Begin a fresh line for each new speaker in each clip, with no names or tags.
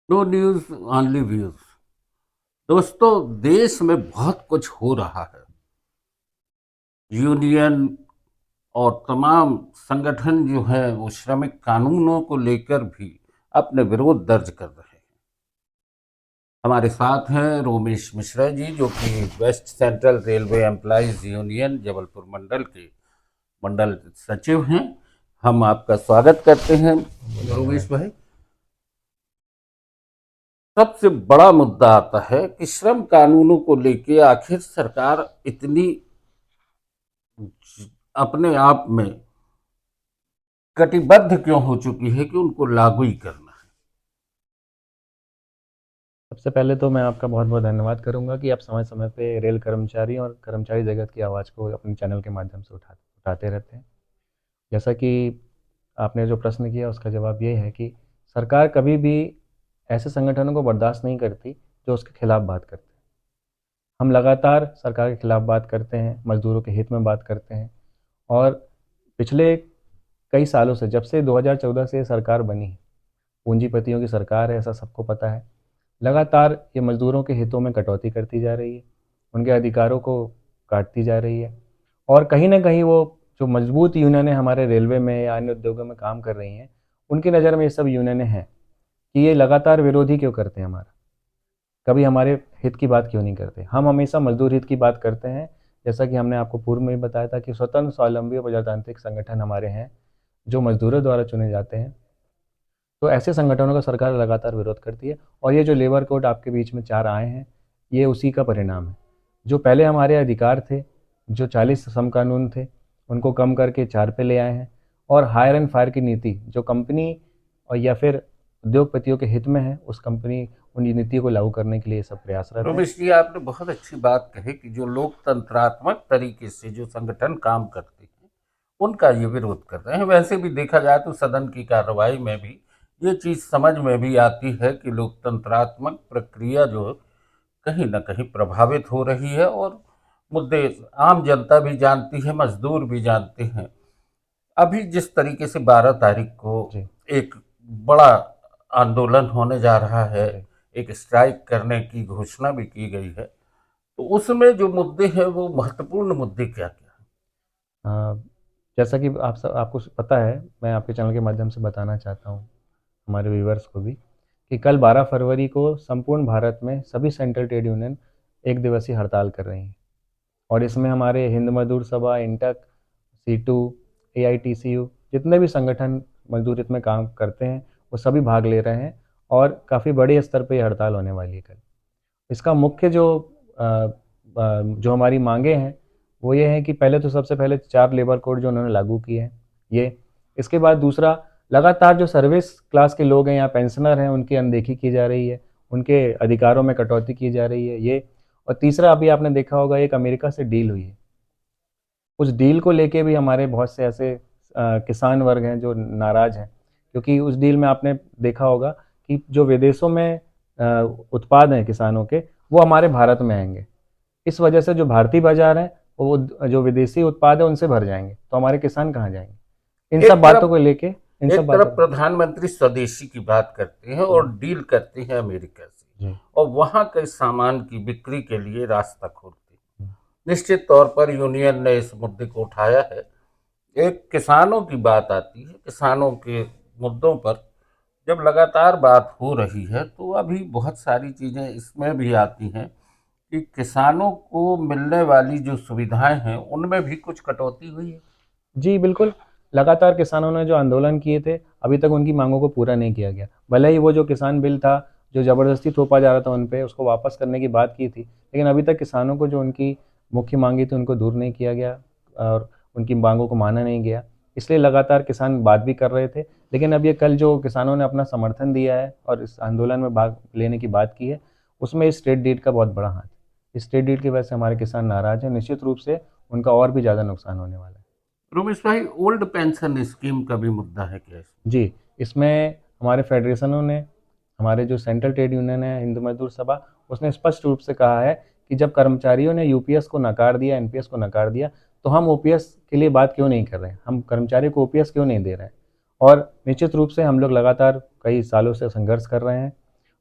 No news only views. दोस्तों, देश में बहुत कुछ हो रहा है। यूनियन और तमाम संगठन जो है वो श्रमिक कानूनों को लेकर भी अपने विरोध दर्ज कर रहे हैं। हमारे साथ हैं रोमेश मिश्रा जी, जो कि west central railway employees union Jabalpur मंडल के मंडल सचिव हैं। हम आपका स्वागत करते हैं रोमेश
धन्यवाद।
भाई। सबसे बड़ा मुद्दा आता है कि श्रम कानूनों को लेके आखिर सरकार इतनी अपने आप में कटिबद्ध क्यों हो चुकी है कि उनको लागू ही करना है।
सबसे पहले तो मैं आपका बहुत-बहुत धन्यवाद करूँगा कि आप समय-समय पे रेल कर्मचारी और कर्मचारी जगत की आवाज़ को अपने चैनल के माध्यम से उठाते रहते हैं। जैसा कि आपने जो प्रश्न किया उसका जवाब ये है कि सरकार कभी भी ऐसे संगठनों को बर्दाश्त नहीं करती जो उसके खिलाफ बात करते हैं। हम लगातार सरकार के खिलाफ बात करते हैं, मज़दूरों के हित में बात करते हैं और पिछले कई सालों से जब से 2014 से सरकार बनी है, पूंजीपतियों की सरकार है, ऐसा सबको पता है। लगातार ये मज़दूरों के हितों में कटौती करती जा रही है, उनके अधिकारों को काटती जा रही है और कहीं न कहीं वो जो मजबूत यूनियनें हमारे रेलवे में या अन्य उद्योगों में काम कर रही हैं, उनकी नज़र में ये सब यूनियनें हैं कि ये लगातार विरोधी क्यों करते हैं हमारा, कभी हमारे हित की बात क्यों नहीं करते। हम हमेशा मज़दूर हित की बात करते हैं, जैसा कि हमने आपको पूर्व में भी बताया था कि स्वतंत्र, स्वावलंबी और प्रजातांत्रिक संगठन हमारे हैं, जो मज़दूरों द्वारा चुने जाते हैं। तो ऐसे संगठनों का सरकार लगातार विरोध करती है और ये जो लेबर कोड आपके बीच में 4 आए हैं, ये उसी का परिणाम है। जो पहले हमारे अधिकार थे, जो 40 श्रम कानून थे, उनको कम करके 4 पे ले आए हैं और हायर एंड फायर की नीति जो कंपनी और या फिर उद्योगपतियों के हित में है, उस कंपनी उन नीति को लागू करने के लिए सब प्रयासरत हैं।
रोमेश जी, आपने बहुत अच्छी बात कही कि जो लोकतंत्रात्मक तरीके से जो संगठन काम करते हैं उनका ये विरोध कर रहे हैं। वैसे भी देखा जाए तो सदन की कार्रवाई में भी ये चीज समझ में भी आती है कि लोकतंत्रात्मक प्रक्रिया जो कहीं ना कहीं प्रभावित हो रही है, और मुद्दे आम जनता भी जानती है, मजदूर भी जानते हैं। अभी जिस तरीके से 12 तारीख को
जी,
एक बड़ा आंदोलन होने जा रहा है,
जी।
एक स्ट्राइक करने की घोषणा भी की गई है, तो उसमें जो मुद्दे हैं वो महत्वपूर्ण मुद्दे क्या क्या हैं?
अ, जैसा कि आपको पता है, मैं आपके चैनल के माध्यम से बताना चाहता हूँ हमारे व्यूअर्स को भी कि कल 12 फरवरी को संपूर्ण भारत में सभी सेंट्रल ट्रेड यूनियन एक दिवसीय हड़ताल कर रही हैं और इसमें हमारे हिंद मजदूर सभा, इंटक, सीटू, एआईटीसीयू जितने भी संगठन मजदूर हित में काम करते हैं वो सभी भाग ले रहे हैं और काफ़ी बड़े स्तर पे ये हड़ताल होने वाली है कल। इसका मुख्य जो हमारी मांगे हैं वो ये है कि पहले तो सबसे पहले 4 लेबर कोड जो उन्होंने लागू किए हैं ये, इसके बाद दूसरा लगातार जो सर्विस क्लास के लोग हैं या पेंशनर हैं उनकी अनदेखी की जा रही है, उनके अधिकारों में कटौती की जा रही है ये, और तीसरा अभी आपने देखा होगा एक अमेरिका से डील हुई है। उस डील को लेके भी हमारे बहुत से ऐसे किसान वर्ग हैं जो नाराज़ हैं, क्योंकि उस डील में आपने देखा होगा कि जो विदेशों में उत्पाद हैं किसानों के वो हमारे भारत में आएंगे। इस वजह से जो भारतीय बाजार है वो जो विदेशी उत्पाद है उनसे भर जाएंगे, तो हमारे किसान कहाँ जाएंगे। इन सब
एक
बातों को
तरफ
लेके इन सब
एक
बातों
तरफ
को
प्रधानमंत्री स्वदेशी की बात करते हैं
जी,
और डील करते हैं अमेरिका से,
जी,
और वहां के सामान की बिक्री के लिए रास्ता खोलते हैं।
जी,
निश्चित तौर पर यूनियन ने इस मुद्दे को उठाया है। एक किसानों की बात आती है, किसानों के मुद्दों पर जब लगातार बात हो रही है तो अभी बहुत सारी चीज़ें इसमें भी आती हैं कि किसानों को मिलने वाली जो सुविधाएं हैं उनमें भी कुछ कटौती हुई है।
जी, बिल्कुल। लगातार किसानों ने जो आंदोलन किए थे, अभी तक उनकी मांगों को पूरा नहीं किया गया। भले ही वो जो किसान बिल था, जो ज़बरदस्ती थोपा जा रहा था उन पे, उसको वापस करने की बात की थी, लेकिन अभी तक किसानों को जो उनकी मुख्य मांगी थी, उनको दूर नहीं किया गया और उनकी मांगों को माना नहीं गया। इसलिए लगातार किसान बात भी कर रहे थे, लेकिन अब ये कल जो किसानों ने अपना समर्थन दिया है और इस आंदोलन में भाग लेने की बात की है, उसमें इस स्टेट डीड का बहुत बड़ा हाथ है। इस स्टेट डीड की वजह से हमारे किसान नाराज़ हैं, निश्चित रूप से उनका और भी ज़्यादा नुकसान होने वाला है।
रमेश भाई, ओल्ड पेंशन स्कीम का भी मुद्दा है क्या इसमें?
जी, इसमें हमारे फेडरेशनों ने, हमारे जो सेंट्रल ट्रेड यूनियन है हिंद मजदूर सभा, उसने स्पष्ट रूप से कहा है कि जब कर्मचारियों ने यूपीएस को नकार दिया, एनपीएस को नकार दिया, तो हम ओपीएस के लिए बात क्यों नहीं कर रहे हैं, हम कर्मचारी को ओपीएस क्यों नहीं दे रहे हैं। और निश्चित रूप से हम लोग लगातार कई सालों से संघर्ष कर रहे हैं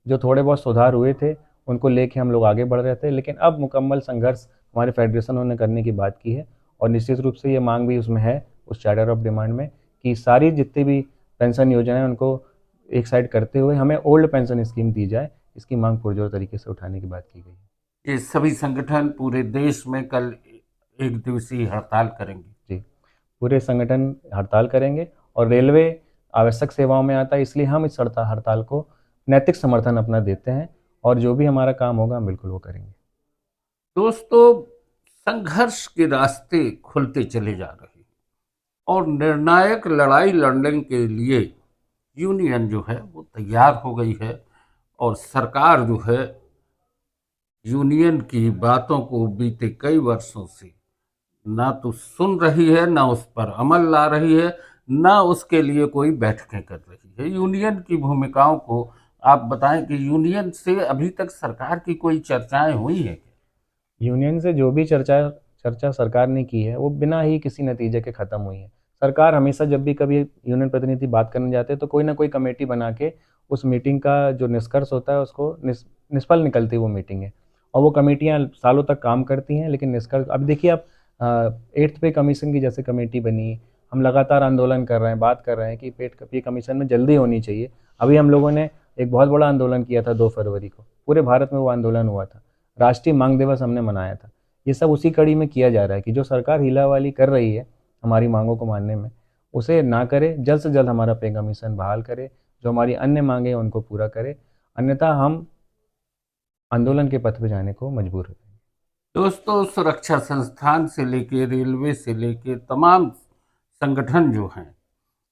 जो थोड़े बहुत सुधार हुए थे उनको लेके हम लोग आगे बढ़ रहे थे, लेकिन अब मुकम्मल संघर्ष हमारे फेडरेशनों ने करने की बात की है। और निश्चित रूप से ये मांग भी उसमें है, उस चार्टर ऑफ डिमांड में, कि सारी जितनी भी पेंशन योजना है उनको एक साइड करते हुए हमें ओल्ड पेंशन स्कीम दी जाए। इसकी मांग पुरजोर तरीके से उठाने की बात की गई है।
ये सभी संगठन पूरे देश में कल एक दिवसीय हड़ताल करेंगे।
जी, पूरे संगठन हड़ताल करेंगे और रेलवे आवश्यक सेवाओं में आता है, इसलिए हम इस हड़ताल को नैतिक समर्थन अपना देते हैं और जो भी हमारा काम होगा हम बिल्कुल वो करेंगे।
दोस्तों, संघर्ष के रास्ते खुलते चले जा रहे हैं और निर्णायक लड़ाई लड़ने के लिए यूनियन जो है वो तैयार हो गई है और सरकार जो है यूनियन की बातों को बीते कई वर्षों से ना तो सुन रही है, ना उस पर अमल ला रही है, ना उसके लिए कोई बैठकें कर रही है। यूनियन की भूमिकाओं को आप बताएं कि यूनियन से अभी तक सरकार की कोई चर्चाएं हुई हैं क्या?
यूनियन से जो भी चर्चा चर्चा सरकार ने की है वो बिना ही किसी नतीजे के ख़त्म हुई है। सरकार हमेशा जब भी कभी यूनियन प्रतिनिधि बात करने जाते हैं तो कोई ना कोई कमेटी बना के उस मीटिंग का जो निष्कर्ष होता है उसको निष्फल निकलती है वो मीटिंग है। और वो कमेटियाँ सालों तक काम करती हैं, लेकिन निष्कर्ष अब देखिए आप 8th पे कमीशन की जैसे कमेटी बनी, हम लगातार आंदोलन कर रहे हैं, बात कर रहे हैं कि पेट पे कमीशन में जल्दी होनी चाहिए। अभी हम लोगों ने एक बहुत बड़ा आंदोलन किया था 2 फरवरी को, पूरे भारत में वो आंदोलन हुआ था। राष्ट्रीय मांग दिवस हमने मनाया था। ये सब उसी कड़ी में किया जा रहा है कि जो सरकार हीलावाली कर रही है हमारी मांगों को मानने में, उसे ना करे, जल्द से जल्द हमारा पे कमीशन बहाल करे, जो हमारी अन्य मांगे हैं उनको पूरा करे, अन्यथा हम आंदोलन के पथ पे जाने को मजबूर हो जाएंगे।
दोस्तों, सुरक्षा संस्थान से लेके रेलवे से लेके तमाम संगठन जो हैं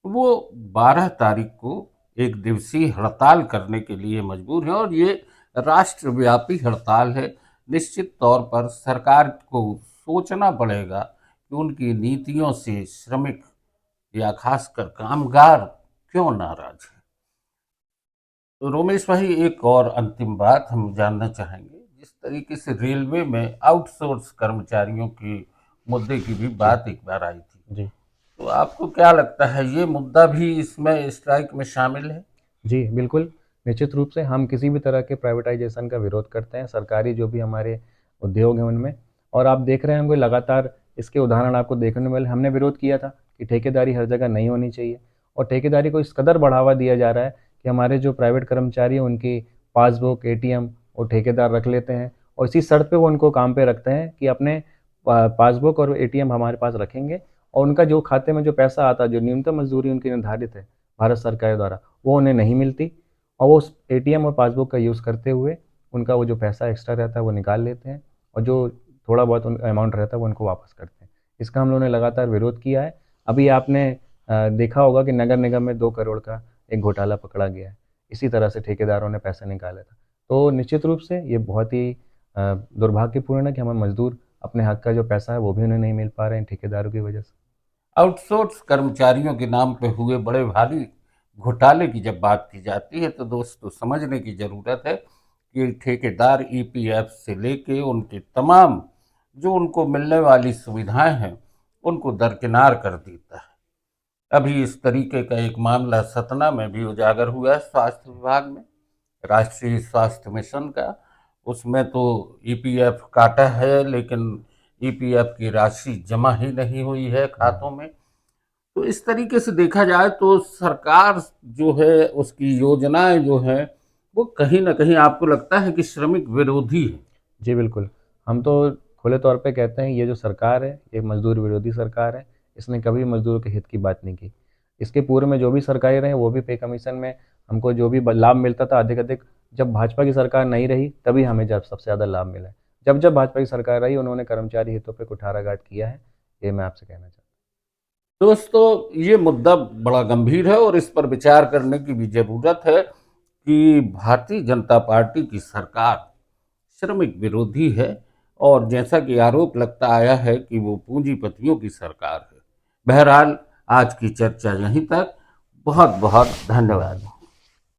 वो 12 तारीख को एक दिवसीय हड़ताल करने के लिए मजबूर है और ये राष्ट्रव्यापी हड़ताल है। निश्चित तौर पर सरकार को सोचना पड़ेगा कि उनकी नीतियों से श्रमिक या खासकर कामगार क्यों नाराज है। तो रोमेश भाई, एक और अंतिम बात हम जानना चाहेंगे, जिस तरीके से रेलवे में आउटसोर्स कर्मचारियों के मुद्दे की भी
जी
बात एक बार आई थी,
जी
तो आपको क्या लगता है ये मुद्दा भी इसमें स्ट्राइक में शामिल है?
जी, बिल्कुल। निश्चित रूप से हम किसी भी तरह के प्राइवेटाइज़ेशन का विरोध करते हैं, सरकारी जो भी हमारे उद्योग हैं उनमें। और आप देख रहे होंगे लगातार इसके उदाहरण आपको देखने को मिले। हमने विरोध किया था कि ठेकेदारी हर जगह नहीं होनी चाहिए, और ठेकेदारी को इस कदर बढ़ावा दिया जा रहा है कि हमारे जो प्राइवेट कर्मचारी हैं उनकी पासबुक, एटीएम वो ठेकेदार रख लेते हैं और इसी शर्त पे वो उनको काम पे रखते हैं कि अपने पासबुक और एटीएम हमारे पास रखेंगे, और उनका जो खाते में जो पैसा आता है, जो न्यूनतम मज़दूरी उनकी निर्धारित है भारत सरकार द्वारा, वो उन्हें नहीं मिलती, और वो उस एटीएम और पासबुक का यूज़ करते हुए उनका वो जो पैसा एक्स्ट्रा रहता है वो निकाल लेते हैं, और जो थोड़ा बहुत उन अमाउंट रहता है वो उनको वापस करते हैं। इसका हम लोगों ने लगातार विरोध किया है। अभी आपने देखा होगा कि नगर निगम में 2 करोड़ का एक घोटाला पकड़ा गया है। इसी तरह से ठेकेदारों ने पैसा निकाला था। तो निश्चित रूप से ये बहुत ही दुर्भाग्यपूर्ण है कि हमारे मज़दूर अपने हक़ का जो पैसा है वो भी उन्हें नहीं मिल पा रहे हैं ठेकेदारों की वजह से।
आउटसोर्स कर्मचारियों के नाम पे हुए बड़े भारी घोटाले की जब बात की जाती है तो दोस्तों समझने की ज़रूरत है कि ठेकेदार ईपीएफ से लेके उनके तमाम जो उनको मिलने वाली सुविधाएं हैं उनको दरकिनार कर देता है। अभी इस तरीके का एक मामला सतना में भी उजागर हुआ है स्वास्थ्य विभाग में, राष्ट्रीय स्वास्थ्य मिशन का। उसमें तो ईपीएफ काटा है लेकिन ईपीएफ की राशि जमा ही नहीं हुई है खातों में। तो इस तरीके से देखा जाए तो सरकार जो है उसकी योजनाएं जो हैं वो कहीं ना कहीं आपको लगता है कि श्रमिक विरोधी है?
जी, बिल्कुल। हम तो खुले तौर पे कहते हैं ये जो सरकार है, ये मज़दूर विरोधी सरकार है। इसने कभी मज़दूरों के हित की बात नहीं की। इसके पूर्व में जो भी सरकारें रहीं, वो भी पे कमीशन में हमको जो भी लाभ मिलता था अधिक अधिक, जब भाजपा की सरकार नहीं रही तभी हमें जब सबसे ज़्यादा लाभ मिला है। जब जब भाजपा की सरकार रही उन्होंने कर्मचारी हितों पे कुठाराघात किया है, ये मैं आपसे कहना चाहता हूँ।
दोस्तों, ये मुद्दा बड़ा गंभीर है और इस पर विचार करने की भी जरूरत है कि भारतीय जनता पार्टी की सरकार श्रमिक विरोधी है और जैसा कि आरोप लगता आया है कि वो पूंजीपतियों की सरकार है। बहरहाल, आज की चर्चा यहीं तक। बहुत बहुत धन्यवाद।